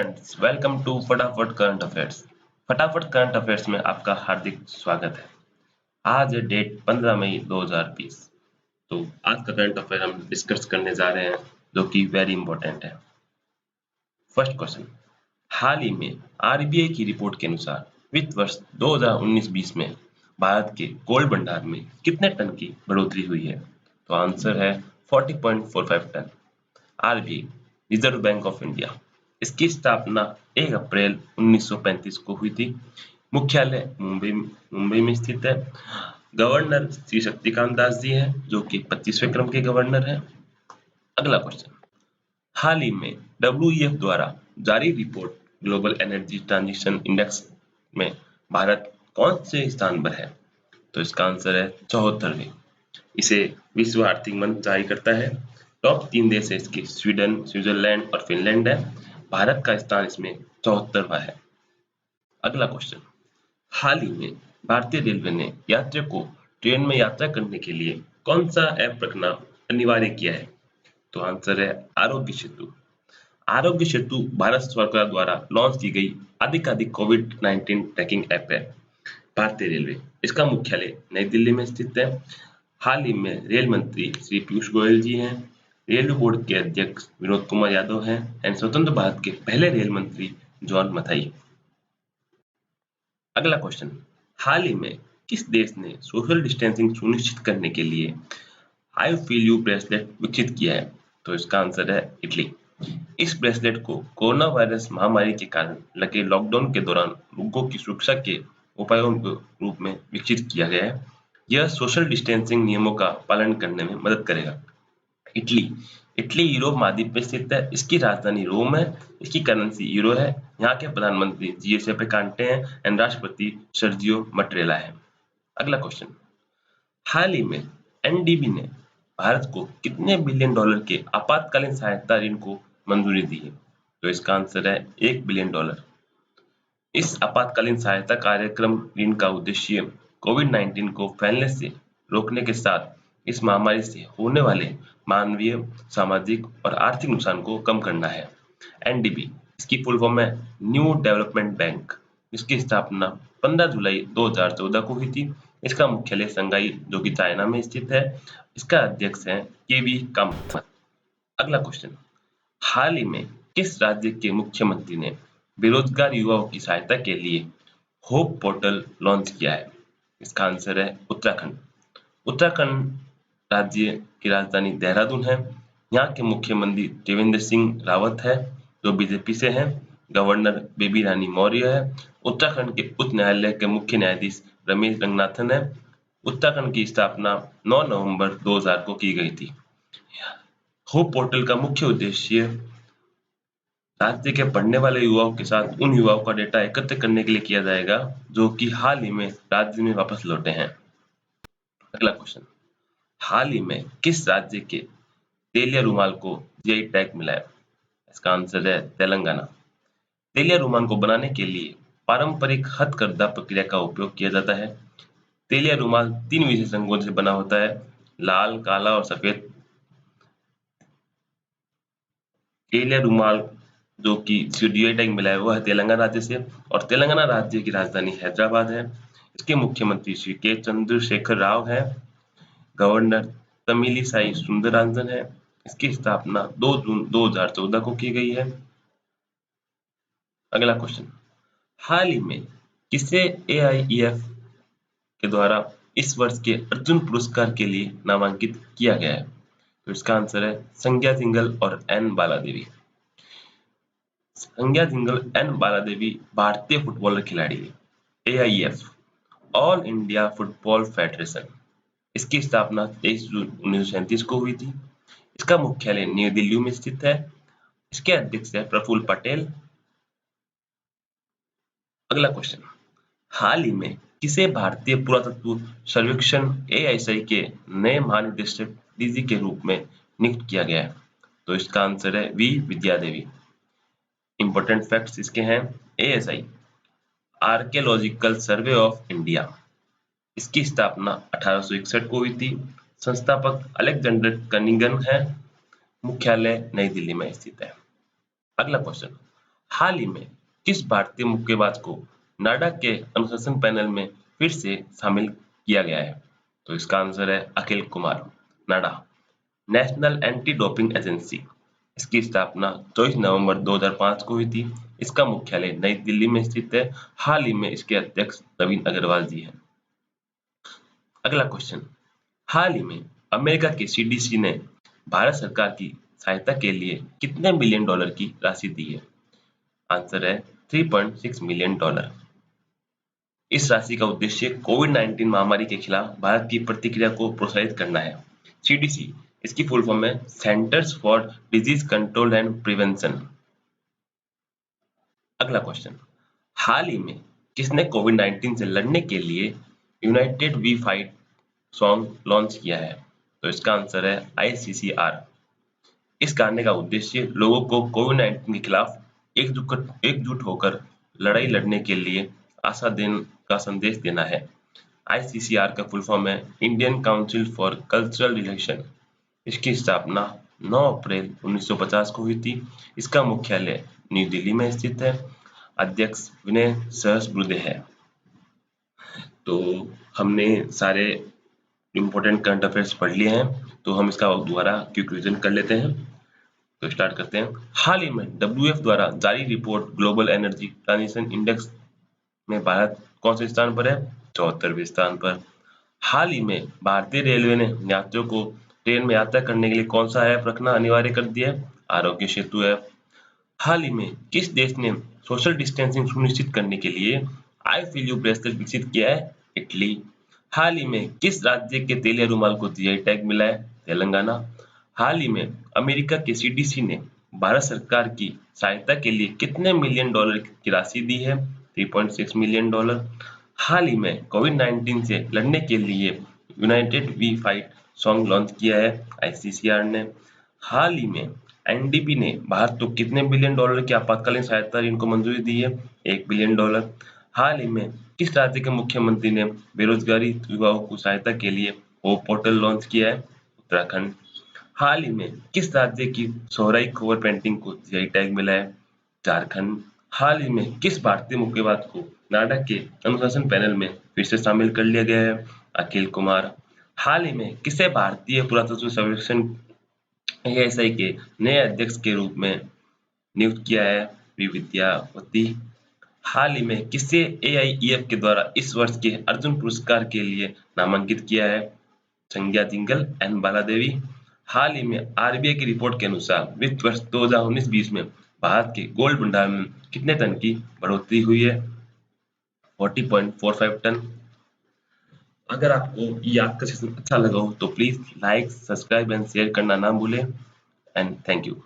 Friends, welcome to फटाफट current affairs. फटाफट current affairs में आपका हार्दिक स्वागत है। आज है डेट 15 मई 2020। तो आज का करंट अफेयर हम डिस्कस करने जा रहे हैं, जो कि वेरी इंपॉर्टेंट है। फर्स्ट क्वेश्चन, हाल ही में आरबीआई की रिपोर्ट के अनुसार वित्त वर्ष 2019-20 में भारत के गोल्ड भंडार में कितने टन की बढ़ोतरी हुई है? तो आंसर है 40.45 ton. RBI, reserve bank of India, इसकी स्थापना 1 अप्रैल 1935 को हुई थी। मुख्यालय मुंबई में स्थित है। गवर्नर श्री शक्तिकांत दास जी हैं, जो कि 25वें क्रम के गवर्नर हैं। अगला क्वेश्चन, हाल ही में डब्ल्यूईएफ द्वारा जारी report global energy transition index में भारत कौन से स्थान पर है? तो इसका आंसर है 74वें। इसे विश्व आर्थिक मंच जारी करता है। टॉप 3 देश है इसके स्वीडन, स्विट्जरलैंड और फिनलैंड है। भारत का स्थान इसमें 74वां है। अगला क्वेश्चन, हाल ही में भारतीय रेलवे ने यात्रियों को ट्रेन में यात्रा करने के लिए कौन सा ऐप रखना अनिवार्य किया है? तो आंसर है आरोग्य सेतु। आरोग्य सेतु भारत सरकार द्वारा लॉन्च की गई आधिकारिक कोविड-19 ट्रैकिंग ऐप है। भारतीय रेलवे, इसका मुख्यालय नई दिल्ली में स्थित है। हाल ही में रेल मंत्री श्री पीयूष गोयल जी हैं। रेलवे बोर्ड के अध्यक्ष विनोद कुमार यादव हैं एंड स्वतंत्र भारत के पहले रेल मंत्री जॉन मथाई। अगला क्वेश्चन, हाल ही में किस देश ने सोशल डिस्टेंसिंग सुनिश्चित करने के लिए आई फील यू ब्रेसलेट विकसित किया है? तो इसका आंसर है इटली। इस ब्रेसलेट को कोरोना वायरस महामारी के कारण लगे लॉकडाउन के दौरान लोगों की सुरक्षा के उपायों के रूप में विकसित किया गया है। यह सोशल डिस्टेंसिंग नियमों का पालन करने में मदद करेगा। इटली इटली यूरोप महाद्वीप में स्थित है। इसकी राजधानी रोम है। इसकी करेंसी यूरो है। यहाँ के प्रधानमंत्री जियुसेप्पे कांटे हैं एंड राष्ट्रपति सर्जियो मट्रेला है। अगला क्वेश्चन, हाल ही में एनडीबी ने भारत को कितने बिलियन डॉलर के आपातकालीन सहायता ऋण को मंजूरी दी है? तो इसका आंसर है 1 बिलियन डॉलर। इस आपातकालीन सहायता कार्यक्रम ऋण का उद्देश्य कोविड-19 को फैलने से रोकने के साथ इस महामारी से होने वाले मानवीय, सामाजिक और आर्थिक नुकसान को कम करना है। एनडीबी, इसकी फुल फॉर्म है न्यू डेवलपमेंट बैंक, इसकी स्थापना 15 जुलाई 2014 को हुई थी। इसका मुख्यालय शंघाई, जो कि चाइना में स्थित है। इसका अध्यक्ष है केवी कामत। अगला क्वेश्चन, हाल ही में किस राज्य के मुख्यमंत्री ने बेरोजगार युवाओं की सहायता के लिए होप पोर्टल लॉन्च किया है? इसका आंसर है उत्तराखंड। उत्तराखंड राज्य की राजधानी देहरादून है। यहाँ के मुख्यमंत्री त्रिवेंद्र सिंह रावत है, जो बीजेपी से हैं। गवर्नर बेबी रानी मौर्य है। उत्तराखंड के उच्च न्यायालय के मुख्य न्यायाधीश रमेश रंगनाथन है। उत्तराखंड की स्थापना 9 नवंबर 2000 को की गई थी। होप पोर्टल का मुख्य उद्देश्य राज्य के पढ़ने वाले युवाओं के साथ उन युवाओं का डेटा एकत्र करने के लिए किया जाएगा, जो कि हाल ही में राज्य में वापस लौटे हैं। अगला क्वेश्चन, हाल ही में किस राज्य के तेलिया रुमाल को जीआई टैग मिला है? इसका आंसर है तेलंगाना। तेलिया रुमाल को बनाने के लिए पारंपरिक हथकरघा प्रक्रिया का उपयोग किया जाता है। तेलिया रुमाल 3 विशेष रंगों से बना होता है, लाल, काला और सफेद। तेलिया रुमाल जो कि जीआई टैग मिला है वह है तेलंगाना राज्य से, और तेलंगाना राज्य की राजधानी हैदराबाद है। इसके मुख्यमंत्री श्री के चंद्रशेखर राव है। गवर्नर तमिलिसाई सुंदरराजन है। इसकी स्थापना 2 जून 2014 को की गई है। अगला क्वेश्चन, हाल ही में किसे एआईईएफ के द्वारा इस वर्ष के अर्जुन पुरस्कार के लिए नामांकित किया गया है? तो इसका आंसर है संज्ञा सिंघल और एन बालादेवी। संज्ञा सिंघल एन बालादेवी भारतीय फुटबॉलर खिलाड़ी है। AIF, all India football federation, इसकी स्थापना 23 जून 1937 को हुई थी। इसका मुख्यालय नई दिल्ली में स्थित है। इसके अध्यक्ष है प्रफुल्ल पटेल। अगला क्वेश्चन, हाल ही में किसे भारतीय पुरातत्व सर्वेक्षण एएसआई के नए महानिदेशक डीजी के रूप में नियुक्त किया गया है? तो इसका आंसर है V Vidya Devi. Important facts इसके हैं, ASI archaeological survey of India, इसकी स्थापना 1861 को हुई थी। संस्थापक अलेक्जेंडर कनिंगन है। मुख्यालय नई दिल्ली में स्थित है। अगला क्वेश्चन, हाल ही में किस भारतीय मुक्केबाज को नाडा के अनुशासन पैनल में फिर से शामिल किया गया है? तो इसका आंसर है अखिल कुमार। नाडा नेशनल एंटी डोपिंग एजेंसी, इसकी स्थापना 24 नवंबर 2005 को हुई थी। इसका मुख्यालय नई दिल्ली में स्थित है। हाल ही में इसके अध्यक्ष नवीन अग्रवाल जी हैं। अगला क्वेश्चन, हाल ही में अमेरिका के सीडीसी ने भारत सरकार की सहायता के लिए कितने मिलियन डॉलर की राशि दी है? आंसर है 3.6 मिलियन डॉलर। इस राशि का उद्देश्य कोविड-19 महामारी के खिलाफ भारत की प्रतिक्रिया को प्रोत्साहित करना है। सीडीसी इसकी फुल फॉर्म है centres for disease control and prevention. अगला क्वेश्चन, हाल ही में किसने कोविड-19 से लड़ने के लिए united we fight song launch किया है? तो इसका आंसर है आईसीसीआर। इस गाने का उद्देश्य लोगों को कोविड-19 के खिलाफ एकजुट होकर लड़ाई लड़ने के लिए आशा देन का संदेश देना है। आईसीसीआर का फुल फॉर्म है Indian council for cultural relation. इसकी स्थापना 9 अप्रैल 1950 को हुई थी। इसका मुख्यालय न्यू दिल्ली में स्थित है। अध्यक्ष विनय सहस्रबुद्धे है। तो हमने सारे इम्पोर्टेंट करंट अफेयर्स पढ़ लिए हैं, तो हम इसका दोबारा क्विक रिवीजन कर लेते हैं। तो स्टार्ट करते हैं। हाल ही में डब्ल्यूएफ द्वारा जारी report global energy transition index में भारत कौन से स्थान पर है? 74वें स्थान पर। हाल ही में भारतीय रेलवे ने यात्रियों को ट्रेन में यात्रा करने के लिए कौन सा ऐप रखना अनिवार्य कर दिया है? आरोग्य सेतु ऐप। हाल ही में किस देश ने सोशल डिस्टेंसिंग सुनिश्चित करने के लिए आई फील यू ब्रेसलेट विकसित किया है? इटली। हाल ही में किस राज्य के तेलिया रुमाल को जीआई टैग मिला है? तेलंगाना। हाल ही में अमेरिका के सीडीसी ने भारत सरकार की सहायता के लिए कितने मिलियन डॉलर की राशि दी है? 3.6 मिलियन डॉलर। हाल ही में कोविड-19 से लड़ने के लिए united we fight song launch किया है आईसीसीआर ने। हाल ही में एनडीबी ने भारत को कितने बिलियन डॉलर की आपातकालीन सहायता ऋण को मंजूरी दी है? 1 बिलियन डॉलर। हाल ही में किस राज्य के मुख्यमंत्री ने बेरोजगारी युवाओं को सहायता के लिए होप पोर्टल लॉन्च किया है? उत्तराखंड। हाल ही में किस राज्य की सोहराई खोवर पेंटिंग को जीआई टैग मिला है? झारखंड। हाल ही में किस भारतीय मुक्केबाज को नाडा के अनुशासन पैनल में फिर से शामिल कर लिया गया है? अखिल कुमार। हाल ही में किसे भारतीय पुरातत्व सर्वेक्षण एएसआई के नए अध्यक्ष के रूप में नियुक्त किया है? वी विद्यावती। हाल ही में किसे एआईईएफ के द्वारा इस वर्ष के अर्जुन पुरस्कार के लिए नामांकित किया है? संज्ञा जिंगल एंड बाला देवी। हाल ही में आरबीआई की रिपोर्ट के अनुसार वित्त वर्ष 2019-20 में भारत के गोल्ड भंडार में कितने टन की बढ़ोतरी हुई है? 40.45 टन। अगर आपको ये आज का सेशन अच्छा लगा हो तो please like, subscribe and share करना ना भूलें। And thank you.